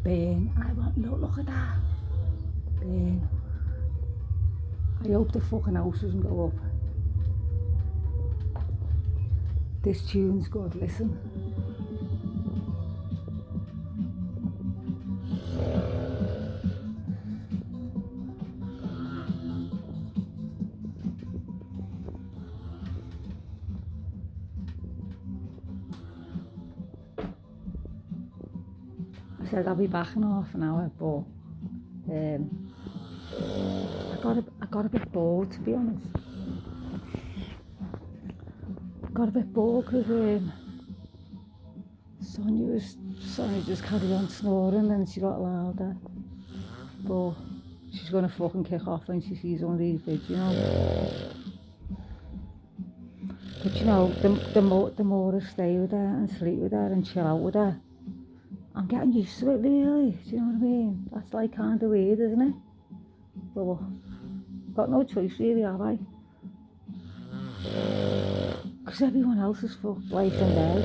Burn. I went, look at that. Burn. I hope the fucking house doesn't go up. This tune's good, listen. I said I'll be back in half an hour, but I got a bit bored, to be honest. Got a bit bored because Sonia just carried on snoring and she got louder. But she's gonna fucking kick off when she sees one of these vids, you know. But you know, the more I stay with her and sleep with her and chill out with her, I'm getting used to it really, do you know what I mean? That's like kind of weird, isn't it? But got no choice really, have I? Because everyone else is fucked like in bed,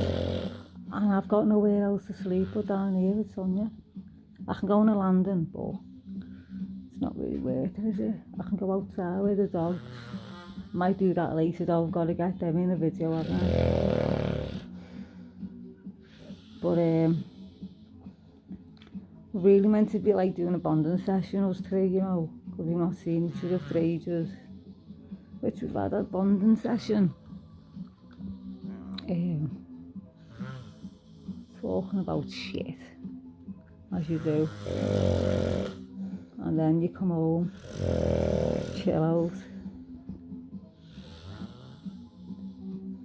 and I've got nowhere else to sleep but down here with Sonia. I can go on a landing, but it's not really worth it, is it? I can go outside with the dogs. Might do that later though, I've got to get them in a video, haven't I? But we're really meant to be like doing a bonding session, us three, you know, because we've not seen each other for ages. Which we've had a bonding session. Talking about shit, as you do. And then you come home, chill out.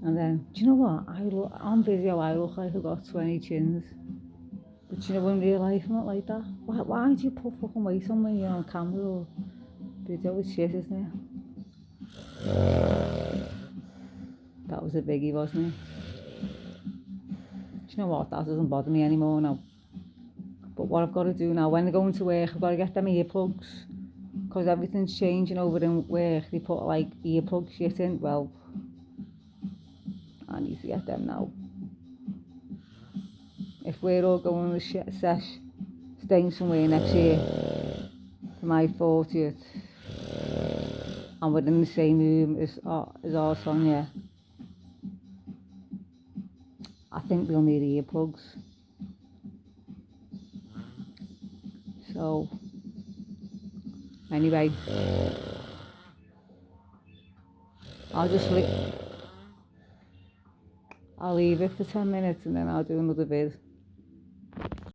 And then, do you know what? On video I look like I've got 20 chins. But you know, in real life I'm not like that. Why do you put fucking weight on when you're on camera or video? It's shit, isn't it? That was a biggie, wasn't it? Do you know what? That doesn't bother me anymore now. But what I've got to do now, when I go into work, I've got to get them earplugs. Because everything's changing over in work. They put like earplug shit in. Well, I need to get them now. If we're all going on a sesh, staying somewhere next year for my 40th, and we're in the same room as our Sonia, I think we'll need earplugs. So, anyway, I'll leave it for 10 minutes and then I'll do another vid.